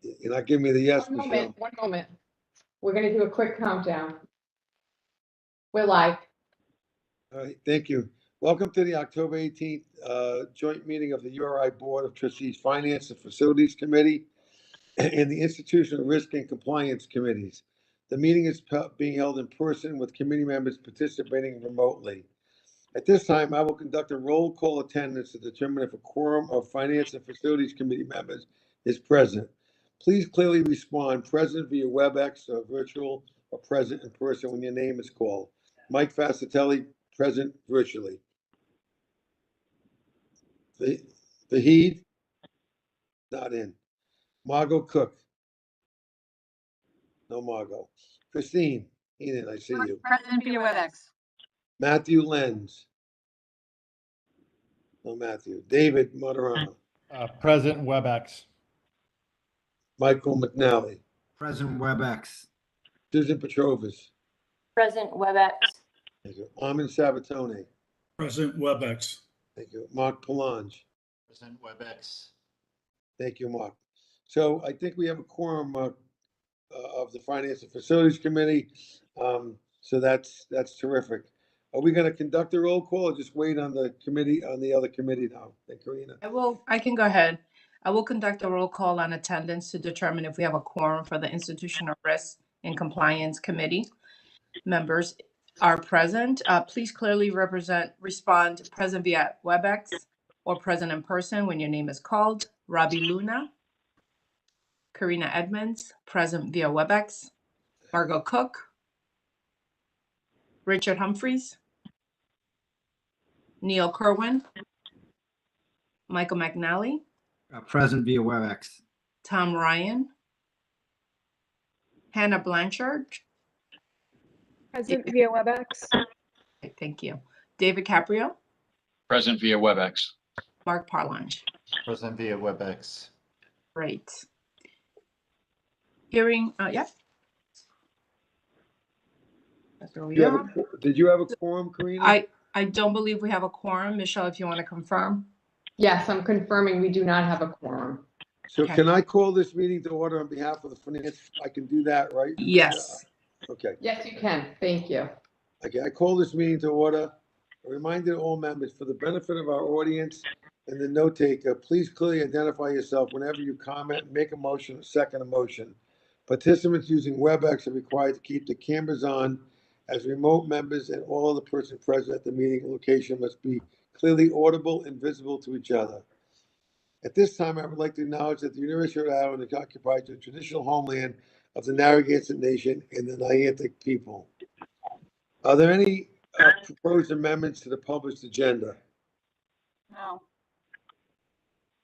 You're not giving me the yes, One Michelle. moment, 1 moment. We're gonna do a quick countdown. We're live. All right, thank you. Welcome to the October 18th joint meeting of the URI Board of Trustees Finance and Facilities Committee and the Institutional Risk and Compliance Committees. The meeting is being held in person with committee members participating remotely. At this time, I will conduct a roll call attendance to determine if a quorum of Finance and Facilities Committee members is present. Please clearly respond present via WebEx or virtual or present in person when your name is called. Mike Fascitelli, present virtually. Vahid, not in. Margot Cook. No Margot. Christine, Enid, I see you. Present via WebEx. Matthew Lenz. No Matthew. David Moderano. Present WebEx. Michael McNally. Present WebEx. Susan Petrovas. Present WebEx. Thank you. Armin Sabatone. Present WebEx. Thank you. Mark Palange. Present WebEx. Thank you, Mark. So I think we have a quorum of the Finance and Facilities Committee. So that's terrific. Are we going to conduct a roll call or just wait on the committee, on the other committee now? Karina. I can go ahead. I will conduct a roll call on attendance to determine if we have a quorum for the Institutional Risk and Compliance Committee. Members are present. Please clearly respond present via WebEx or present in person when your name is called. Robbie Luna. Karina Edmonds, present via WebEx. Margot Cook. Richard Humphreys. Neil Kerwin. Michael McNally. Present via WebEx. Tom Ryan. Hannah Blanchard. Present via WebEx. Okay, thank you. David Caprio. Present via WebEx. Mark Parlange. Present via WebEx. Great. Hearing, yeah. That's where we are. Did you have a quorum, Karina? I don't believe we have a quorum. Michelle, if you want to confirm. Yes, I'm confirming we do not have a quorum. So Okay. can I call this meeting to order on behalf of the finance? I can do that, right? Yes. Okay. Yes, you can. Thank you. Okay, I call this meeting to order. A reminder to all members, for the benefit of our audience and the note taker, please clearly identify yourself whenever you comment, make a motion, or second a motion. Participants using WebEx are required to keep the cameras on as remote members, and all of the persons present at the meeting location must be clearly audible and visible to each other. At this time, I would like to acknowledge that the University of Rhode Island occupies the traditional homeland of the Narragansett Nation and the Niantic people. Are there any proposed amendments to the published agenda? No.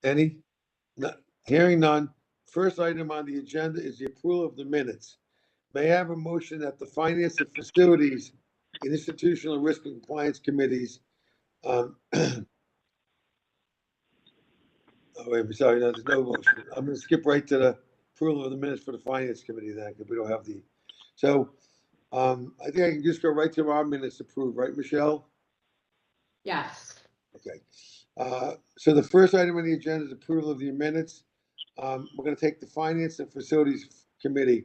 Any? Hearing none. First item on the agenda is the approval of the minutes. May I have a motion that the Finance and Facilities and Institutional Risk and Compliance Committees, oh, wait, sorry, no, there's no motion. I'm going to skip right to the approval of the minutes for the Finance Committee then, because we don't have the, so I think I can just go right to our minutes approved, right, Michelle? Yes. Okay. So the first item on the agenda is approval of the minutes. We're going to take the Finance and Facilities Committee.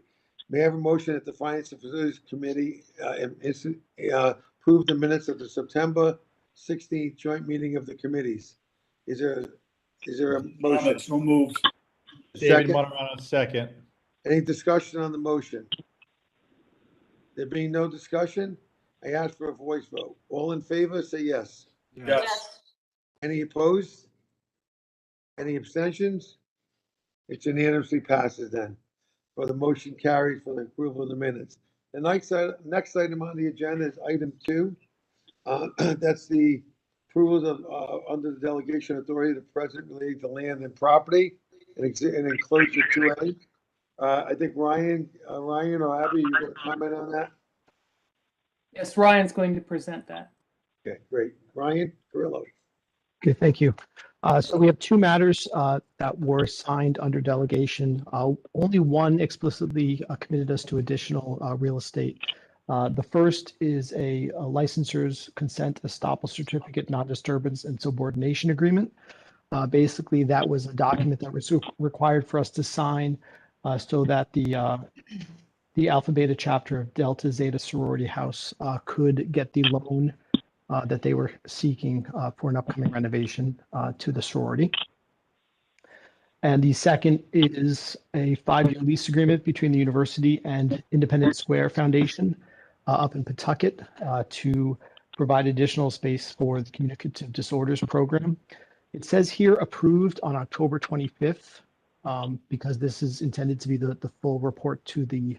May I have a motion that the Finance and Facilities Committee approve the minutes of the September 16th joint meeting of the committees? Is there a motion? So moved. David Second? Moderano, second. Any discussion on the motion? There being no discussion, I ask for a voice vote. All in favor, say yes. Yes. Any opposed? Any abstentions? It unanimously passes then. For the motion carries for the approval of the minutes. The next item on the agenda is item 2. That's the approval of under the delegation authority of the president relating to land and property and enclosure 2A. I think Ryan or Abby, you going to comment on that? Yes, Ryan's going to present that. Okay, great. Ryan Carrillo. Okay, thank you. So we have 2 matters that were signed under delegation. Only one explicitly committed us to additional real estate. The first is a licensor's consent estoppel certificate, non-disturbance and subordination agreement. Basically, that was a document that was required for us to sign so that the Alpha Beta chapter of Delta Zeta Sorority House could get the loan that they were seeking for an upcoming renovation to the sorority. And the second is a 5-year lease agreement between the university and Independent Square Foundation up in Pawtucket to provide additional space for the communicative disorders program. It says here approved on October 25th because this is intended to be the full report to the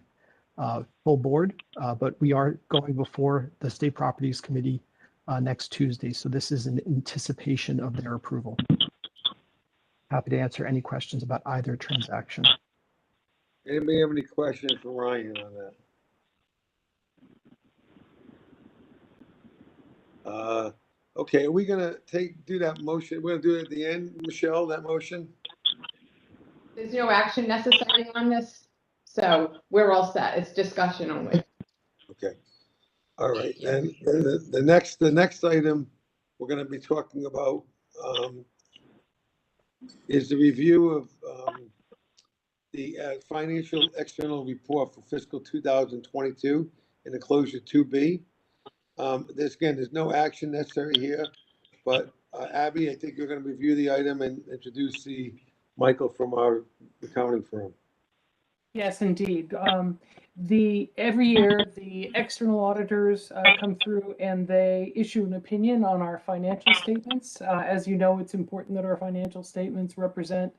full board, but we are going before the State Properties Committee next Tuesday. So this is in anticipation of their approval. Happy to answer any questions about either transaction. Anybody have any questions for Ryan on that? Okay, are we gonna do that motion? We're gonna do it at the end, Michelle, that motion? There's no action necessary on this, so we're all set. It's discussion only. Okay. All right, then the next item we're gonna be talking about is the review of the financial external report for fiscal 2022 in enclosure 2B. There's no action necessary here, but Abby, I think you're going to review the item and introduce Michael from our accounting firm. Yes, indeed. Every year, the external auditors come through and they issue an opinion on our financial statements. As you know, it's important that our financial statements represent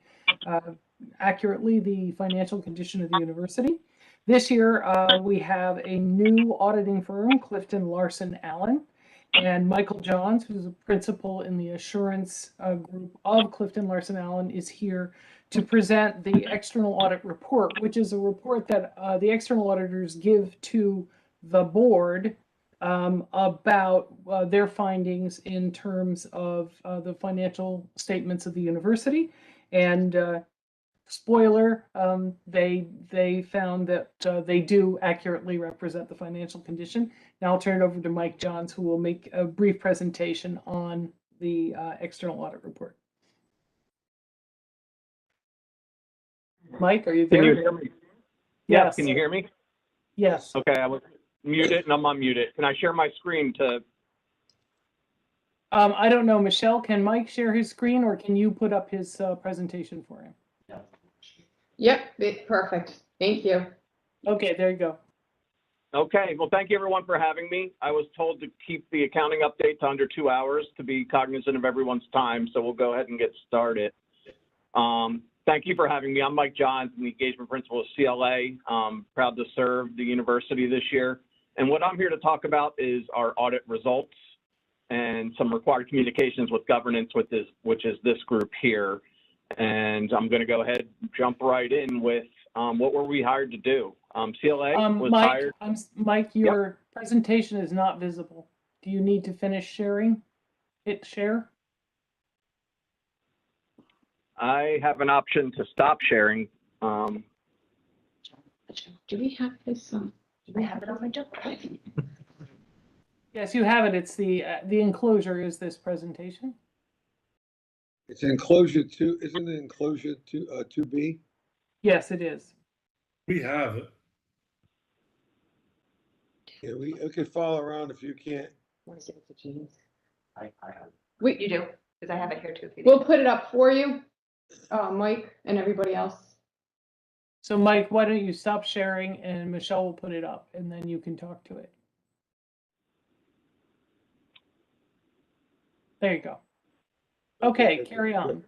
accurately the financial condition of the university. This year, we have a new auditing firm, Clifton Larson Allen, and Michael Johns, who's a principal in the assurance group of Clifton Larson Allen, is here to present the external audit report, which is a report that the external auditors give to the board about their findings in terms of the financial statements of the university. And spoiler, they found that they do accurately represent the financial condition. Now I'll turn it over to Mike Johns, who will make a brief presentation on the external audit report. Mike, are you there? Can you hear me? Yes. Can you hear me? Yes. Okay, I was muted and I'm unmuted. Can I share my screen to? I don't know, Michelle, can Mike share his screen or can you put up his presentation for him? Yep, perfect. Thank you. Okay, there you go. Okay, well, thank you everyone for having me. I was told to keep the accounting update to under 2 hours to be cognizant of everyone's time, so we'll go ahead and get started. Thank you for having me. I'm Mike Johns, I'm the engagement principal of CLA. Proud to serve the university this year. And what I'm here to talk about is our audit results and some required communications with governance, which is this group here. And I'm going to go ahead and jump right in with what were we hired to do? CLA was hired. Mike, your presentation is not visible. Do you need to finish sharing? Hit share. I have an option to stop sharing. Do we have this? Do we have it on my drive? Yes, you have it. It's the enclosure is this presentation. It's enclosure 2, isn't it enclosure 2B? Yes, it is. We have it. Yeah, we could follow around if you can't. I have. Wait, you do? Because I have it here too. We'll put it up for you, Mike and everybody else. So Mike, why don't you stop sharing and Michelle will put it up and then you can talk to it. There you go. Okay, carry on.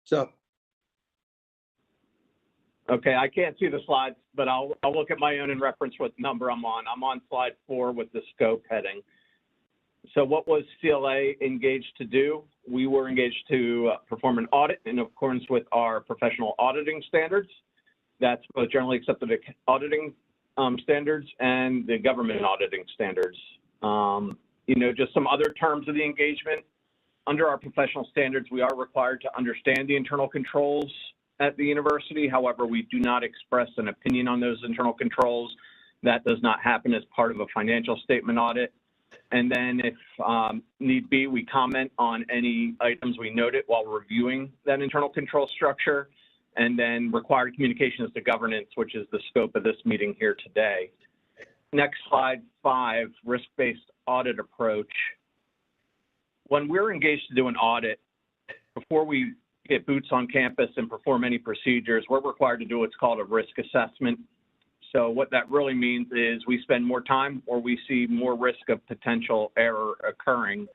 So. Okay, I can't see the slides, but I'll look at my own and reference what number I'm on. I'm on slide 4 with the scope heading. So what was CLA engaged to do? We were engaged to perform an audit in accordance with our professional auditing standards. That's both generally accepted auditing standards and the government auditing standards. Just some other terms of the engagement. Under our professional standards, we are required to understand the internal controls at the university. However, we do not express an opinion on those internal controls. That does not happen as part of a financial statement audit. And then if need be, we comment on any items we noted while reviewing that internal control structure. and then required communications to governance, which is the scope of this meeting here today. Next slide, 5, risk-based audit approach. When we're engaged to do an audit, before we get boots on campus and perform any procedures, we're required to do what's called a risk assessment. So what that really means is we spend more time or we see more risk of potential error occurring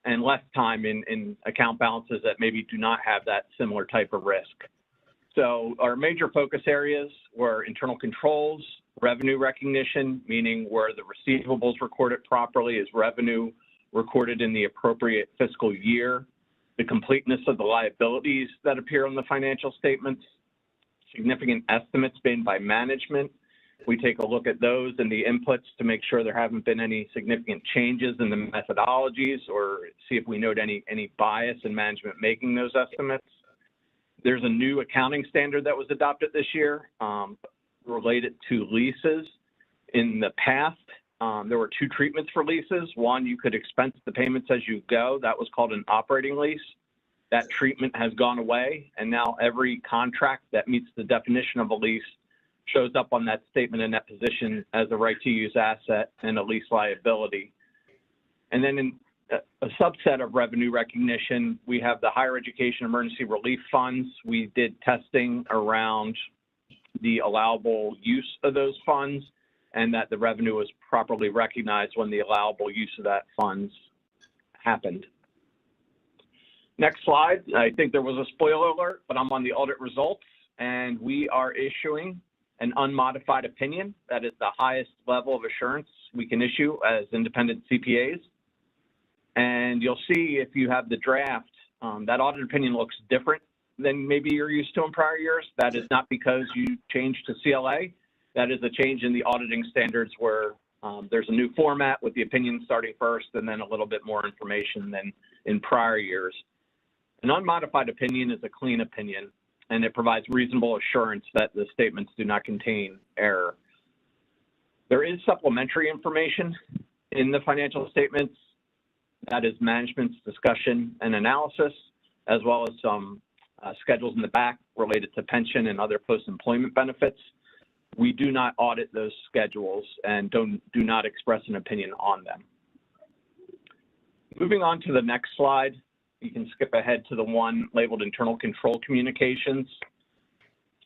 and less time in account balances that maybe do not have that similar type of risk. So our major focus areas were internal controls, revenue recognition, meaning where the receivables recorded properly is revenue recorded in the appropriate fiscal year, the completeness of the liabilities that appear on the financial statements, significant estimates made by management. We take a look at those and the inputs to make sure there haven't been any significant changes in the methodologies or see if we note any bias in management making those estimates. There's a new accounting standard that was adopted this year related to leases. In the past, there were 2 treatments for leases. One, you could expense the payments as you go. That was called an operating lease. That treatment has gone away, and now every contract that meets the definition of a lease shows up on that statement in that position as a right to use asset and a lease liability. And then in a subset of revenue recognition, we have the higher education emergency relief funds. We did testing around the allowable use of those funds and that the revenue was properly recognized when the allowable use of that funds happened. Next slide. I think there was a spoiler alert, but I'm on the audit results, and we are issuing an unmodified opinion. That is the highest level of assurance we can issue as independent CPAs. And you'll see if you have the draft, that audit opinion looks different than maybe you're used to in prior years. That is not because you changed to CLA. That is a change in the auditing standards where there's a new format with the opinion starting first and then a little bit more information than in prior years. An unmodified opinion is a clean opinion, and it provides reasonable assurance that the statements do not contain error. There is supplementary information in the financial statements. That is management's discussion and analysis, as well as some schedules in the back related to pension and other post-employment benefits. We do not audit those schedules and do not express an opinion on them. Moving on to the next slide, you can skip ahead to the one labeled internal control communications.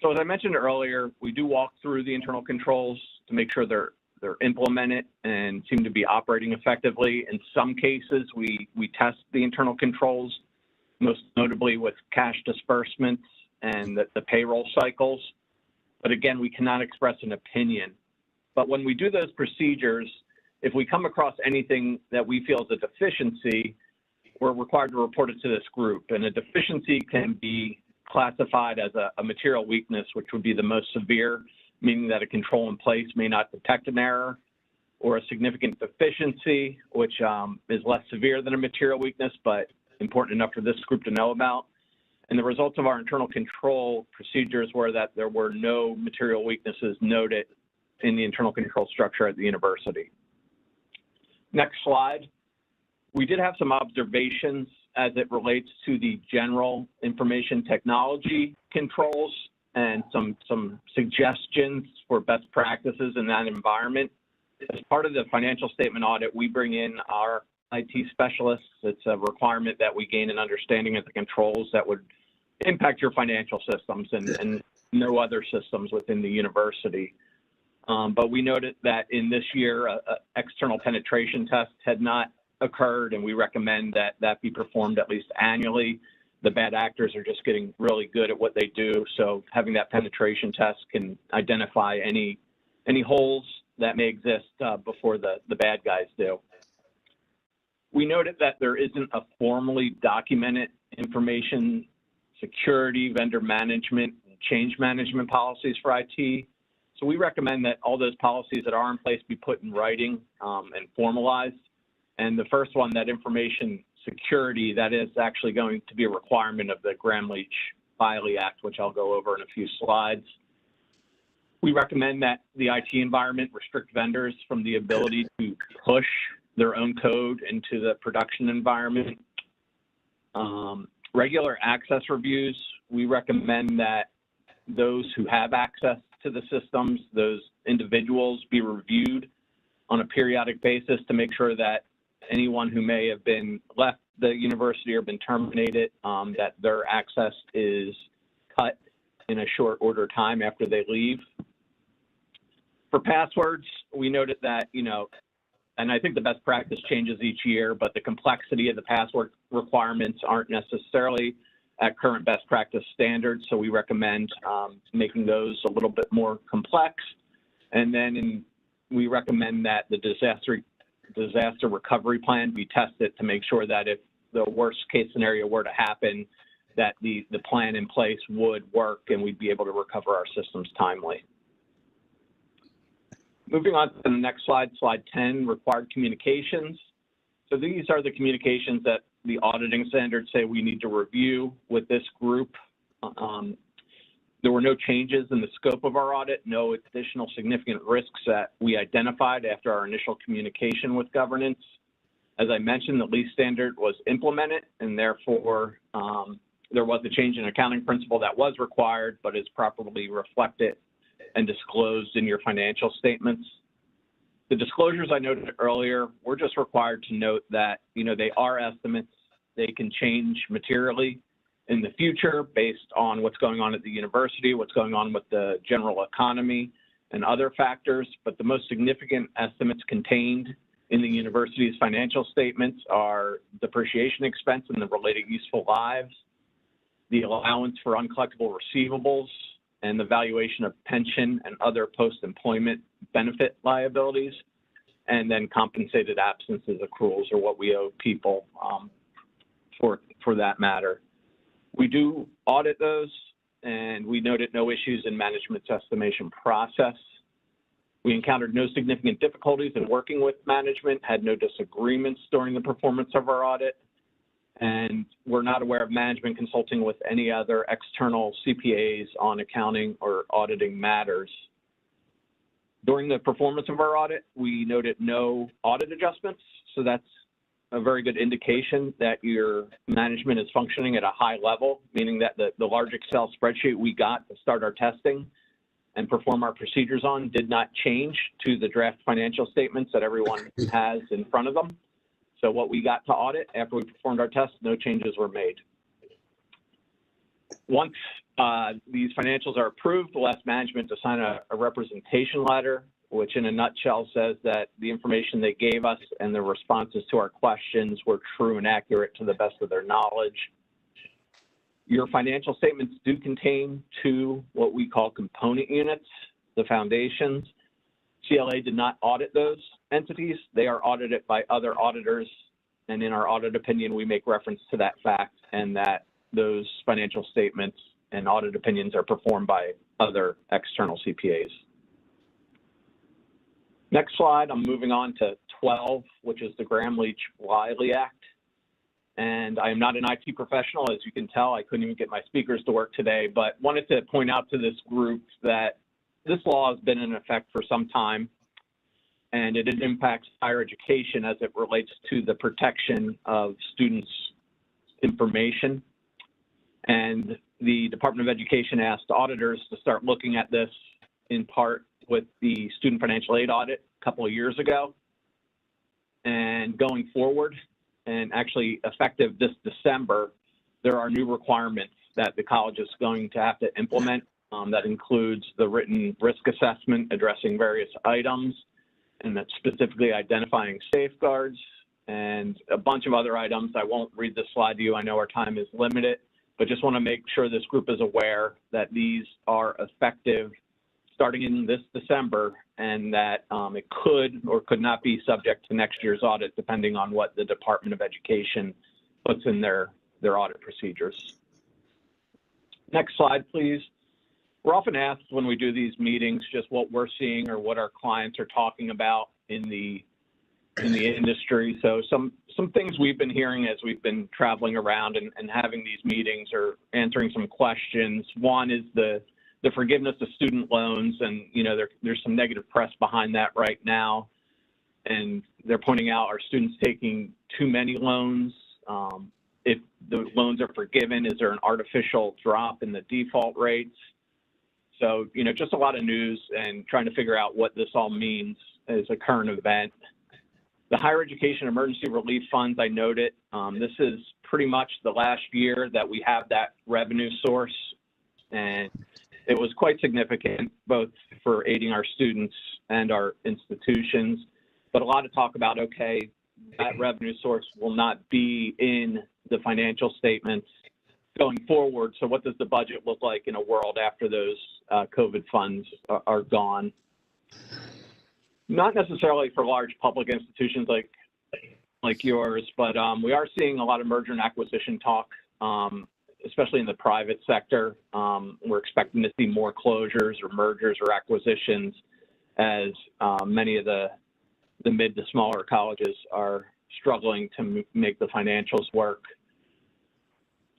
So as I mentioned earlier, we do walk through the internal controls to make sure they're implemented and seem to be operating effectively. In some cases, we test the internal controls, most notably with cash disbursements and the payroll cycles. But again, we cannot express an opinion. But when we do those procedures, if we come across anything that we feel is a deficiency, we're required to report it to this group. And a deficiency can be classified as a material weakness, which would be the most severe, meaning that a control in place may not detect an error, or a significant deficiency, which is less severe than a material weakness, but important enough for this group to know about. And the results of our internal control procedures were that there were no material weaknesses noted in the internal control structure at the university. Next slide. We did have some observations as it relates to the general information technology controls and some suggestions for best practices in that environment. As part of the financial statement audit, we bring in our IT specialists. It's a requirement that we gain an understanding of the controls that would impact your financial systems and no other systems within the university. But we noted that in this year, an external penetration test had not occurred, and we recommend that that be performed at least annually. The bad actors are just getting really good at what they do, so having that penetration test can identify any holes that may exist before the bad guys do. We noted that there isn't a formally documented information security, vendor management, and change management policies for IT. So we recommend that all those policies that are in place be put in writing and formalized. And the first one, that information security, that is actually going to be a requirement of the Gramm-Leach-Biley Act, which I'll go over in a few slides. We recommend that the IT environment restrict vendors from the ability to push their own code into the production environment. Regular access reviews, we recommend that those who have access to the systems, those individuals, be reviewed on a periodic basis to make sure that anyone who may have been left the university or been terminated, that their access is cut in a short order time after they leave. For passwords, we noted that, and I think the best practice changes each year, but the complexity of the password requirements aren't necessarily at current best practice standards. So we recommend making those a little bit more complex. And then we recommend that the disaster recovery plan be tested to make sure that if the worst case scenario were to happen, that the plan in place would work and we'd be able to recover our systems timely. Moving on to the next slide, slide 10, required communications. So these are the communications that the auditing standards say we need to review with this group. There were no changes in the scope of our audit, no additional significant risks that we identified after our initial communication with governance. As I mentioned, the lease standard was implemented, and therefore there was a change in accounting principle that was required, but is properly reflected and disclosed in your financial statements. The disclosures I noted earlier, we're just required to note that, they are estimates. They can change materially in the future based on what's going on at the university, what's going on with the general economy and other factors. But the most significant estimates contained in the university's financial statements are depreciation expense and the related useful lives, the allowance for uncollectible receivables, and the valuation of pension and other post-employment benefit liabilities, and then compensated absences accruals, or what we owe people for that matter. We do audit those, and we noted no issues in management's estimation process. We encountered no significant difficulties in working with management, had no disagreements during the performance of our audit, and we're not aware of management consulting with any other external CPAs on accounting or auditing matters. During the performance of our audit, we noted no audit adjustments, so that's a very good indication that your management is functioning at a high level, meaning that the large Excel spreadsheet we got to start our testing and perform our procedures on did not change to the draft financial statements that everyone has in front of them. So what we got to audit after we performed our tests, no changes were made. Once these financials are approved, we'll ask management to sign a representation letter, which in a nutshell says that the information they gave us and the responses to our questions were true and accurate to the best of their knowledge. Your financial statements do contain two what we call component units, the foundations. CLA did not audit those entities. They are audited by other auditors, and in our audit opinion, we make reference to that fact and that those financial statements and audit opinions are performed by other external CPAs. Next slide, I'm moving on to 12, which is the Gramm-Leach-Bliley Act. And I am not an IT professional, as you can tell. I couldn't even get my speakers to work today, but wanted to point out to this group that this law has been in effect for some time, and it impacts higher education as it relates to the protection of students' information. And the Department of Education asked auditors to start looking at this in part with the student financial aid audit a couple of years ago. And going forward, and actually effective this December, there are new requirements that the college is going to have to implement. That includes the written risk assessment addressing various items, and that's specifically identifying safeguards and a bunch of other items. I won't read this slide to you. I know our time is limited, but just want to make sure this group is aware that these are effective starting in this December, and that it could or could not be subject to next year's audit, depending on what the Department of Education puts in their audit procedures. Next slide, please. We're often asked when we do these meetings just what we're seeing or what our clients are talking about in the industry. So some things we've been hearing as we've been traveling around and having these meetings or answering some questions. One is the forgiveness of student loans, and there's some negative press behind that right now, and they're pointing out, are students taking too many loans? If the loans are forgiven, is there an artificial drop in the default rates? So, just a lot of news and trying to figure out what this all means as a current event. The higher education emergency relief funds, I noted, this is pretty much the last year that we have that revenue source, and it was quite significant both for aiding our students and our institutions, but a lot of talk about, okay, that revenue source will not be in the financial statements going forward. So what does the budget look like in a world after those COVID funds are gone? Not necessarily for large public institutions like yours, but we are seeing a lot of merger and acquisition talk, especially in the private sector. We're expecting to see more closures or mergers or acquisitions as many of the mid to smaller colleges are struggling to make the financials work.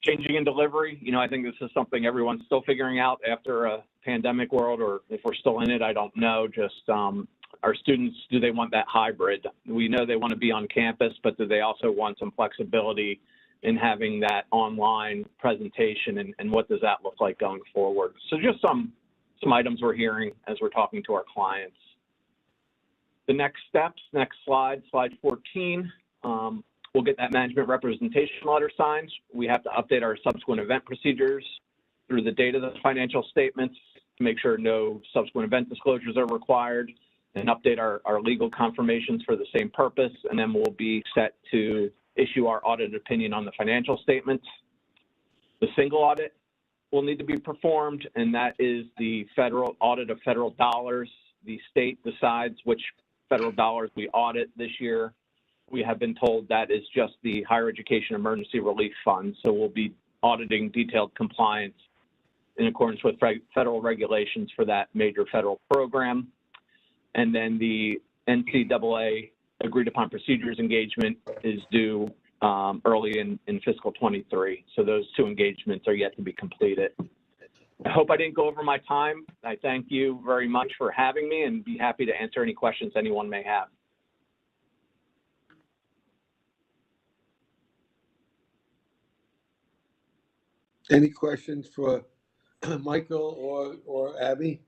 Changing in delivery, I think this is something everyone's still figuring out after a pandemic world, or if we're still in it, I don't know. Just our students, do they want that hybrid? We know they want to be on campus, but do they also want some flexibility in having that online presentation, and what does that look like going forward? So just some items we're hearing as we're talking to our clients. The next steps, next slide 14. We'll get that management representation letter signed. We have to update our subsequent event procedures through the date of the financial statements to make sure no subsequent event disclosures are required, and update our legal confirmations for the same purpose. And then we'll be set to issue our audit opinion on the financial statements. The single audit will need to be performed, and that is the federal audit of federal dollars. The state decides which federal dollars we audit this year. We have been told that is just the higher education emergency relief fund. So we'll be auditing detailed compliance in accordance with federal regulations for that major federal program. And then the NCAA agreed upon procedures engagement is due early in fiscal 23. So those two engagements are yet to be completed. I hope I didn't go over my time. I thank you very much for having me, and be happy to answer any questions anyone may have. Any questions for Michael or Abby?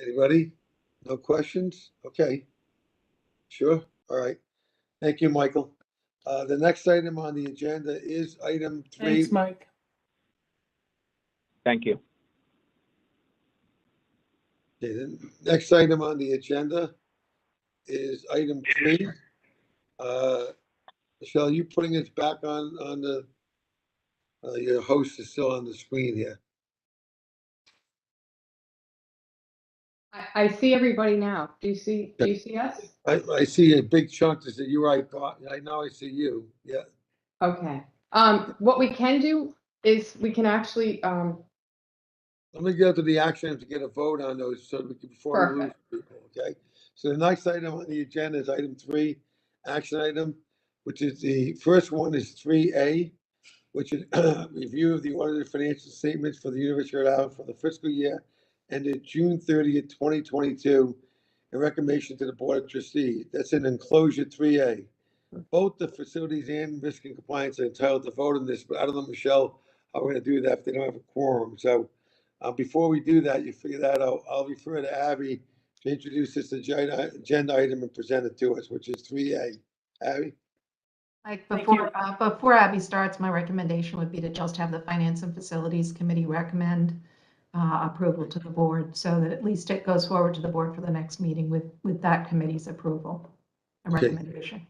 Anybody? No questions? Okay. Sure. All right. Thank you, Michael. The next item on the agenda is item 3. Thanks, Mike. Thank you. Okay, the next item on the agenda is item 3. Michelle, are you putting it back on the, your host is still on the screen here. I see everybody now. Do you see us? I see a big chunk that said URI. I know I see you. Yeah. Okay. What we can do is we can actually, Let me go to the action to get a vote on those so we can, before we lose people, okay? So the next item on the agenda is item 3, action item, which is the first one is 3A, which is review of the audited financial statements for the University of Rhode Island for the fiscal year ended June 30th, 2022, and recommendation to the Board of Trustees. That's in enclosure 3A. Both the facilities and risk and compliance are entitled to vote on this, but I don't know, Michelle, how we're going to do that if they don't have a quorum. So before we do that, you figure that out. I'll refer to Abby to introduce this agenda item and present it to us, which is 3A. Abby? Like before Abby starts, my recommendation would be to just have the Finance and Facilities Committee recommend approval to the board, so that at least it goes forward to the board for the next meeting with that committee's approval and recommendation.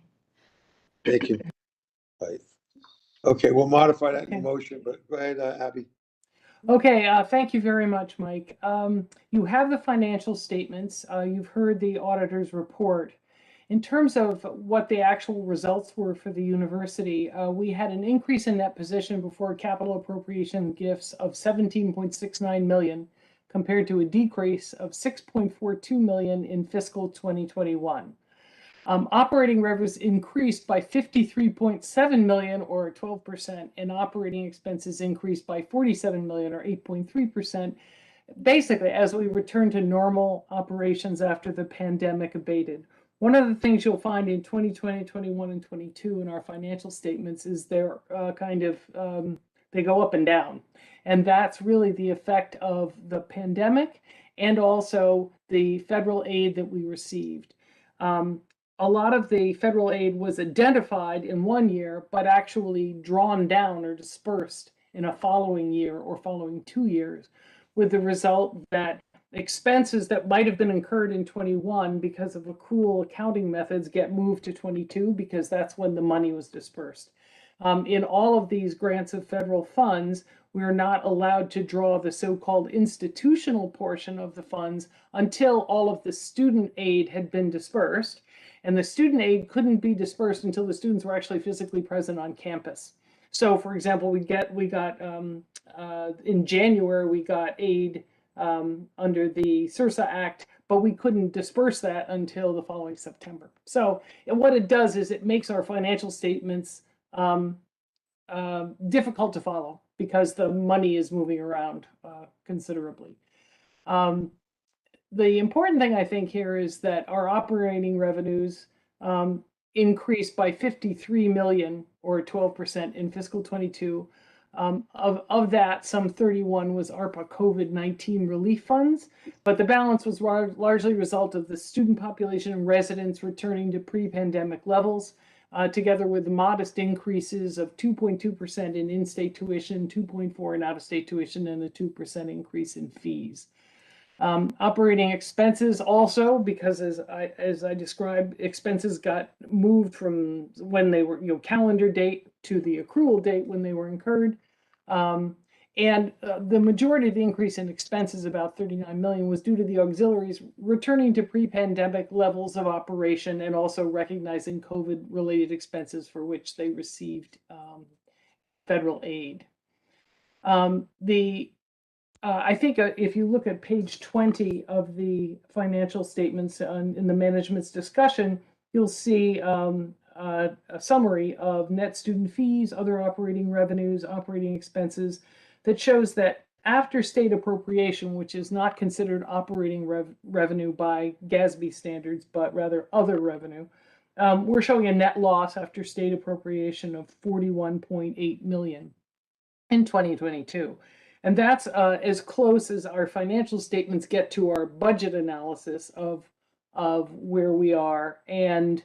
Thank you. Right. Okay, we'll modify that in the motion, but go ahead, Abby. Okay, thank you very much, Mike. You have the financial statements. You've heard the auditor's report. In terms of what the actual results were for the university, we had an increase in net position before capital appropriation gifts of 17.69 million compared to a decrease of 6.42 million in fiscal 2021. Operating revenues increased by 53.7 million or 12%, and operating expenses increased by 47 million or 8.3%, basically as we return to normal operations after the pandemic abated. One of the things you'll find in 2020, 21, and 22 in our financial statements is they're kind of They go up and down. And that's really the effect of the pandemic and also the federal aid that we received. A lot of the federal aid was identified in one year, but actually drawn down or dispersed in a following year or following 2 years, with the result that expenses that might have been incurred in 21 because of accrual accounting methods get moved to 22 because that's when the money was dispersed. In all of these grants of federal funds, we are not allowed to draw the so-called institutional portion of the funds until all of the student aid had been dispersed. And the student aid couldn't be dispersed until the students were actually physically present on campus. So, for example, we got in January, we got aid under the CIRSA Act, but we couldn't disperse that until the following September. So what it does is it makes our financial statements difficult to follow because the money is moving around considerably. The important thing I think here is that our operating revenues increased by 53 million or 12% in fiscal 22. Of that, some 31 was ARPA COVID-19 relief funds, but the balance was largely a result of the student population and residents returning to pre-pandemic levels, together with modest increases of 2.2% in in-state tuition, 2.4% in out-of-state tuition, and a 2% increase in fees. Operating expenses also, because as I described, expenses got moved from when they were, calendar date to the accrual date when they were incurred. And the majority of the increase in expenses, about 39 million, was due to the auxiliaries returning to pre-pandemic levels of operation and also recognizing COVID-related expenses for which they received federal aid. I think if you look at page 20 of the financial statements in the management's discussion, you'll see a summary of net student fees, other operating revenues, operating expenses that shows that after state appropriation, which is not considered operating revenue by GASB standards, but rather other revenue, we're showing a net loss after state appropriation of 41.8 million in 2022. And that's as close as our financial statements get to our budget analysis of where we are. And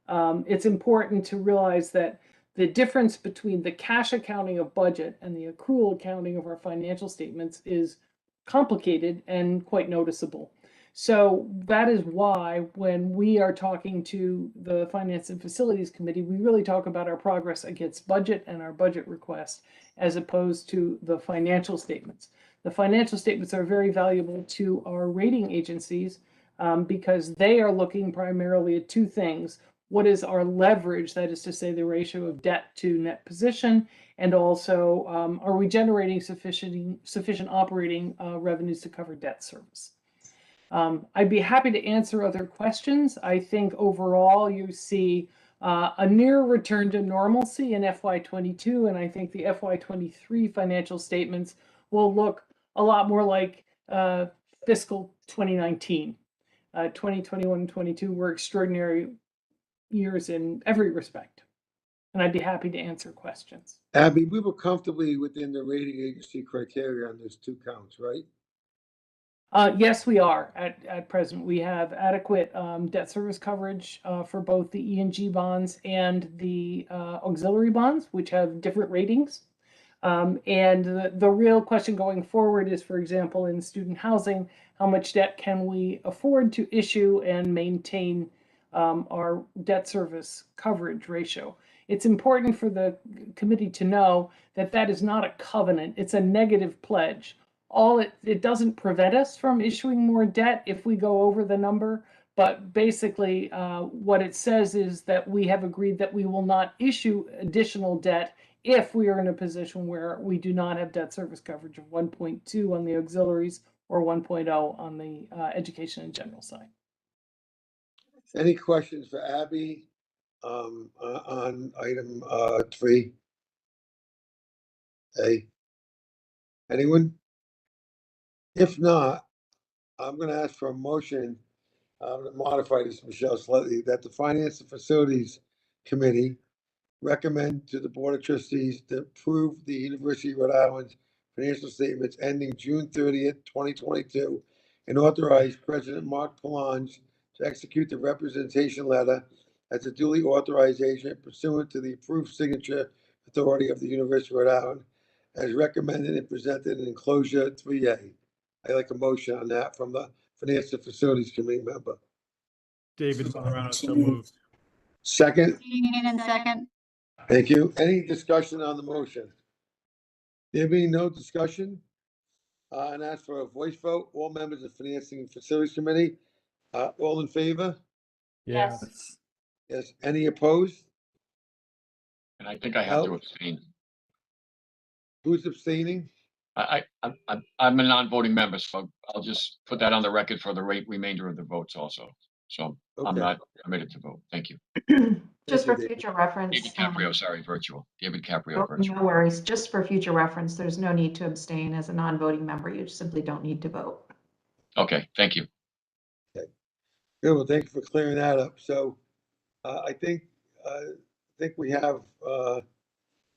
it's important to realize that the difference between the cash accounting of budget and the accrual accounting of our financial statements is complicated and quite noticeable. So that is why when we are talking to the Finance and Facilities Committee, we really talk about our progress against budget and our budget request, as opposed to the financial statements. The financial statements are very valuable to our rating agencies because they are looking primarily at two things. What is our leverage, that is to say the ratio of debt to net position, and also are we generating sufficient operating revenues to cover debt service? I'd be happy to answer other questions. I think overall you see a near return to normalcy in FY22, and I think the FY23 financial statements will look a lot more like fiscal 2019. 2021 and 22 were extraordinary years in every respect, and I'd be happy to answer questions. Abby, we were comfortably within the rating agency criteria on those 2 counts, right? Yes, we are at present. We have adequate debt service coverage for both the E&G bonds and the auxiliary bonds, which have different ratings. And the real question going forward is, for example, in student housing, how much debt can we afford to issue and maintain our debt service coverage ratio? It's important for the committee to know that that is not a covenant. It's a negative pledge. It doesn't prevent us from issuing more debt if we go over the number, but basically what it says is that we have agreed that we will not issue additional debt if we are in a position where we do not have debt service coverage of 1.2 on the auxiliaries or 1.0 on the education and general side. Any questions for Abby on item 3? Anyone? If not, I'm going to ask for a motion to modify this, Michelle, slightly, that the Finance and Facilities Committee recommend to the Board of Trustees to approve the University of Rhode Island's financial statements ending June 30th, 2022, and authorize President Mark Palange to execute the representation letter as a duly authorized agent pursuant to the approved signature authority of the University of Rhode Island, as recommended and presented in enclosure 3A. I'd like a motion on that from the Finance and Facilities Committee member. David Marano, so moved. Second, Keenan, second. thank you. Any discussion on the motion? There being no discussion, and ask for a voice vote, all members of Financing and Facilities Committee, all in favor? Yes. Yes. Any opposed? And I think I have to No. abstain. Who's abstaining? I'm a non-voting member, so I'll just put that on the record for the remainder of the votes also. So I'm Okay. not permitted to vote. Thank you. Just Thank for you, future reference. David Caprio, sorry, virtual. David Caprio, No virtual. worries. Just for future reference, there's no need to abstain as a non-voting member. You simply don't need to vote. Okay, thank you. Good, well, thank you for clearing that up. So, I think we have,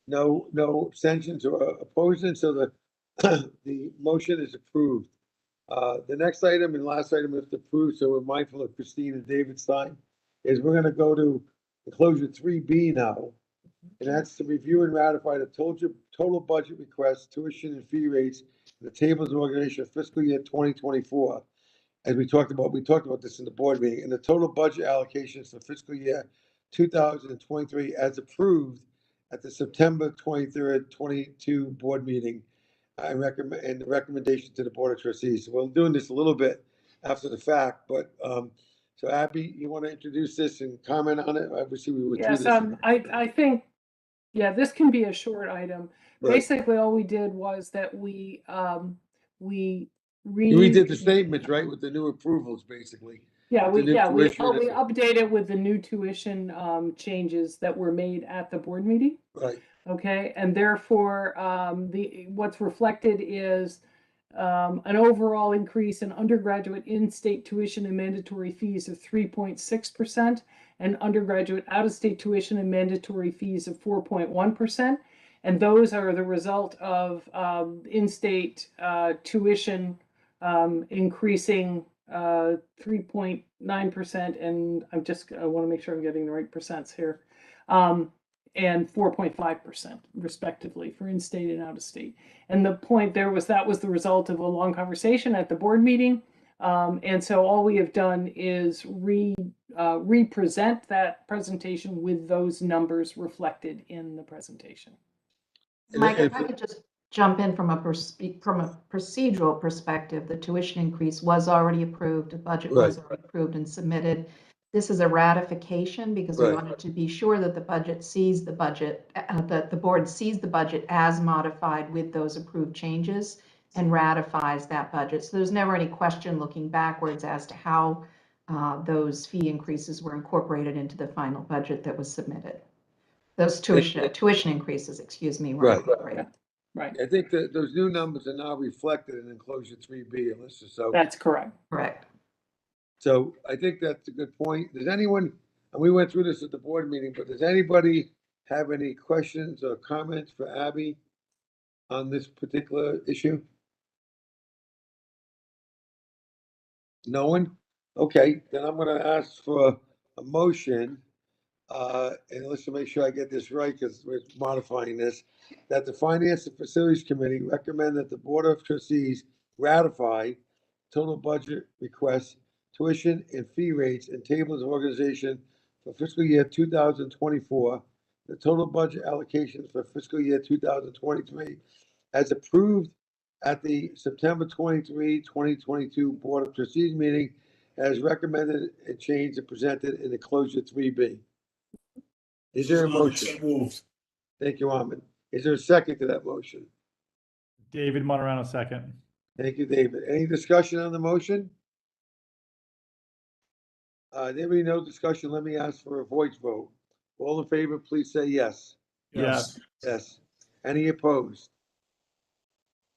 no abstentions or opposing, so the, the motion is approved. The next item and last item is approved, so we're mindful of Christine and David's time, is we're gonna go to enclosure 3B now. And that's to review and ratify the total budget request, tuition and fee rates, and the tables of organization of fiscal year 2024. As we talked about this in the board meeting, and the total budget allocations for fiscal year 2023 as approved at the September 23rd, 22 board meeting. I recommend, and the recommendation to the Board of Trustees. So we're doing this a little bit after the fact, but, so Abby, you want to introduce this and comment on it? Obviously, we were through Yes, this. I think, yeah, this can be a short item. Right. Basically, all we did was that we You redid the statements, right, with the new approvals, basically. Yeah, The new we tuition and- updated with the new tuition changes that were made at the board meeting. Right, Okay, and therefore, what's reflected is an overall increase in undergraduate in-state tuition and mandatory fees of 3.6%, and undergraduate out-of-state tuition and mandatory fees of 4.1%. And those are the result of in-state tuition increasing 3.9%, and I want to make sure I'm getting the right percents here, and 4.5% respectively for in-state and out-of-state. And the point there was that was the result of a long conversation at the board meeting, and so all we have done is represent that presentation with those numbers reflected in the presentation. Mike, if I could just jump in from a procedural perspective, the tuition increase was already approved, the budget was already approved and submitted. This is a ratification because we wanted to be sure that the budget sees the budget, that the board sees the budget as modified with those approved changes and ratifies that budget. So there's never any question looking backwards as to how those fee increases were incorporated into the final budget that was submitted. Those tuition increases, excuse me, were incorporated. Right. I think that those new numbers are now reflected in enclosure 3B, Alyssa, so. That's correct. Correct. So I think that's a good point. Does anyone, and we went through this at the board meeting, but does anybody have any questions or comments for Abby on this particular issue? No one? Okay, then I'm gonna ask for a motion, and let's make sure I get this right, because we're modifying this, that the Finance and Facilities Committee recommend that the Board of Trustees ratify total budget requests, tuition and fee rates, and tables of organization for fiscal year 2024, the total budget allocations for fiscal year 2023, as approved at the September 23, 2022 Board of Trustees meeting, as recommended and changed and presented in enclosure 3B. Is there a motion? Moved. Thank you, Ahmed. Is there a second to that motion? David Marano, second. Thank you, David. Any discussion on the motion? There being no discussion, let me ask for a voice vote. All in favor, please say yes. Yes. Yes. Any opposed?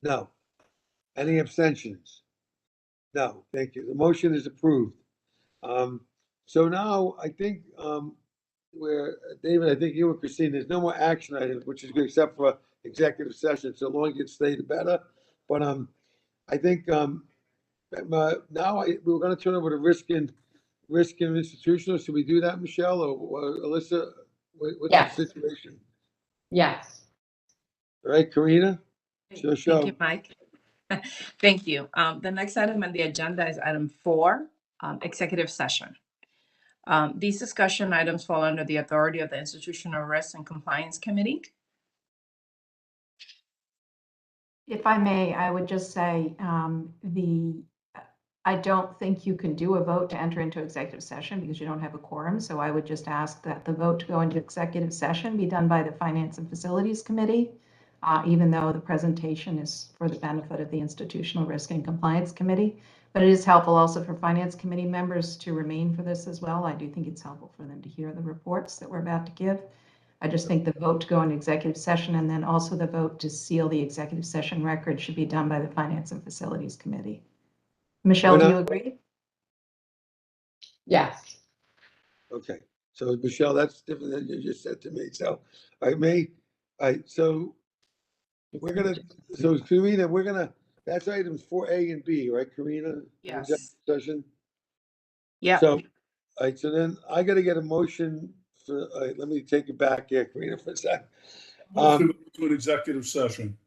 No. Any abstentions? No, thank you. The motion is approved. So now I think, where, David, I think you and Christine, there's no more action items, which is good, except for executive session, so the longer you stay, the better. But, I think, we're gonna turn over to risk and institutional. Should we do that, Michelle, or Alyssa? What's Yes. the situation? Yes. All right, Karina? Sure, Thank you, Mike. Thank you. The next item on the agenda is item 4, executive session. These discussion items fall under the authority of the Institutional Risk and Compliance Committee. If I may, I would just say, I don't think you can do a vote to enter into executive session because you don't have a quorum. So I would just ask that the vote to go into executive session be done by the Finance and Facilities Committee, even though the presentation is for the benefit of the Institutional Risk and Compliance Committee. But it is helpful also for Finance Committee members to remain for this as well. I do think it's helpful for them to hear the reports that we're about to give. I just think the vote to go into executive session and then also the vote to seal the executive session record should be done by the Finance and Facilities Committee. Michelle, do you agree? Yes. Okay, so Michelle, that's different than you just said to me, so, all right, so we're gonna, so Karina, that's items 4A and B, right, Karina? Yes. Executive Session? Yeah. So, all right, so then I gotta get a motion for, all right, let me take it back here, Karina, for a sec. Move to an executive session.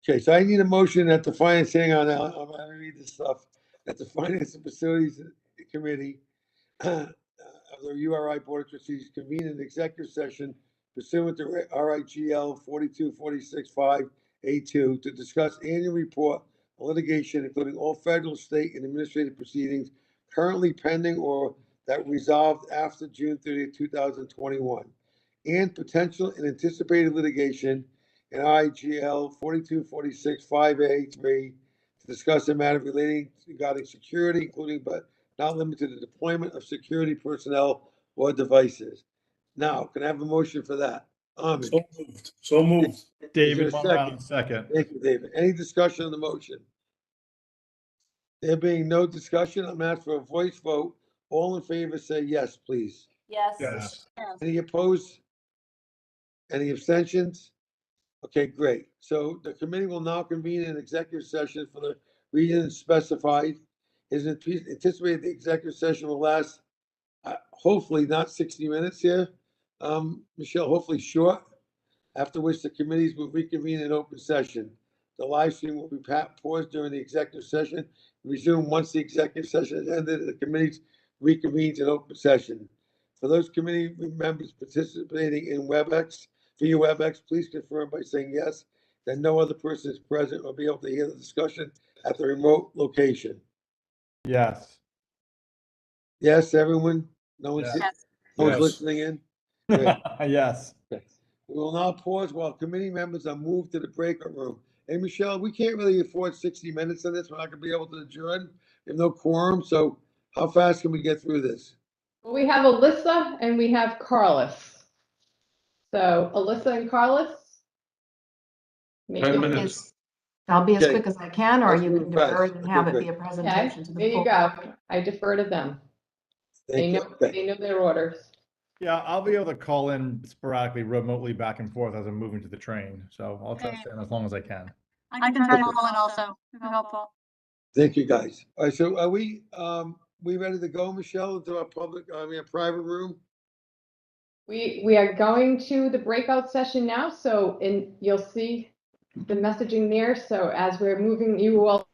Okay, so I need a motion that the finance, hang on now, I'm gonna read this stuff, that the Finance and Facilities Committee of the URI Board of Trustees convene an executive session pursuant to RIGL 42465A2 to discuss annual report on litigation, including all federal, state, and administrative proceedings currently pending or that resolved after June 30th, 2021, and potential and anticipated litigation in RIGL 42465A3 to discuss a matter relating regarding security, including but not limited to the deployment of security personnel or devices. Now, can I have a motion for that? Ahmed. So moved. So moved. Is there David a Marano, second. Thank you, David. Any discussion on the motion? There being no discussion, I'm asked for a voice vote. All in favor, say yes, please. Yes. Any opposed? Any abstentions? Okay, great. So the committee will now convene an executive session for the reasons specified. Is anticipated the executive session will last, hopefully not 60 minutes here. Michelle, hopefully short, after which the committees will reconvene in open session. The live stream will be paused during the executive session, resume once the executive session has ended, and the committees reconvenes in open session. For those committee members participating in WebEx, via WebEx, please confirm by saying yes, that no other person is present or be able to hear the discussion at the remote location. Yes. Yes, everyone? No one's, Yes. no one's Yes. listening in? Good. Yes. Okay. We will now pause while committee members are moved to the breakout room. Hey, Michelle, we can't really afford 60 minutes of this. We're not gonna be able to adjourn. We have no quorum, so how fast can we get through this? Well, we have Alyssa and we have Carlos. So Alyssa and Carlos. 10 minutes. I'll be as Okay. quick as I can, or Let's you move can defer fast. it and Okay, have it good. be a Okay, presentation to the there you full. go. I defer to them. Thank you. Okay. They know their orders. Yeah, I'll be able to call in sporadically, remotely back and forth as I'm moving to the train. So I'll try to stay in as long as I can. I can try to call in also, if helpful. Thank you, guys. All right, so are we ready to go, Michelle, into our private room? We are going to the breakout session now, so you'll see the messaging there. So as we're moving you all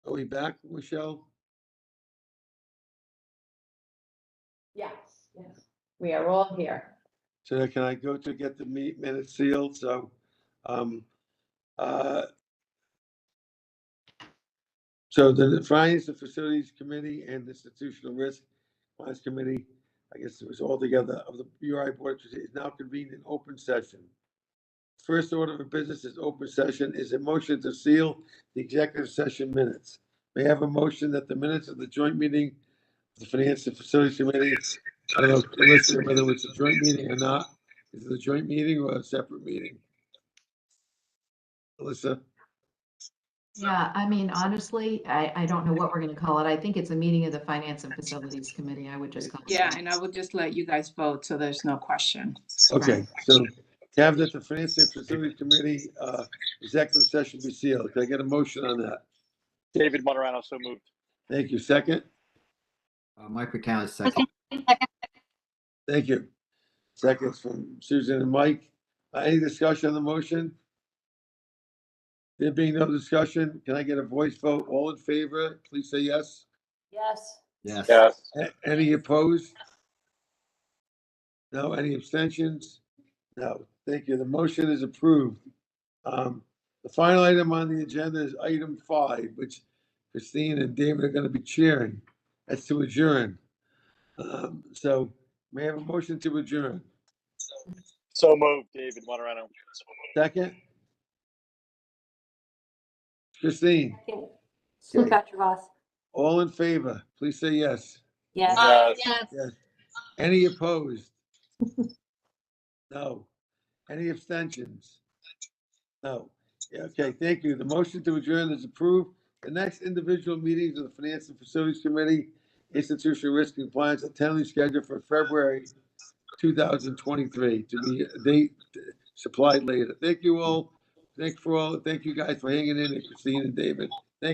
Are we back, Michelle? Yes, yes. We are all here. So now can I go to get the minutes sealed? So, uh, so the Finance and Facilities Committee and Institutional Risk Finance Committee, I guess it was all together of the URI Board of Trustees, is now convened in open session. First order of business is open session is a motion to seal the executive session minutes. May I have a motion that the minutes of the joint meeting of the Finance and Facilities Committee, I don't know, Alyssa, whether it's a joint meeting or not. Is it a joint meeting or a separate meeting? Alyssa? Yeah, I mean, honestly, I don't know what we're gonna call it. I think it's a meeting of the Finance and Facilities Committee. I would just call it. Yeah, and I will just let you guys vote, so there's no question. Okay, so have that the Finance and Facilities Committee, executive session be sealed. Can I get a motion on that? David Moderano, so moved. Thank you. Second? Mike McCallis, second. Thank you. Seconds from Susan and Mike. Any discussion on the motion? There being no discussion, can I get a voice vote? All in favor, please say yes. Yes. Yes. Yes. Any opposed? No. Any abstentions? No. Thank you. The motion is approved. The final item on the agenda is item 5, which Christine and David are going to be chairing. That's to adjourn. So may I have a motion to adjourn? So moved, David Moderano. Second? Christine, Petrivas. all in favor, please say yes. Yes. Yes. Yes. Any opposed? No. Any abstentions? No. Yeah, okay, thank you. The motion to adjourn is approved. The next individual meetings of the Finance and Facilities Committee, Institutional Risk and Compliance, are tentatively scheduled for February 2023 to be a date supplied later. Thank you all. Thank you guys for hanging in there, Christine and David. Thank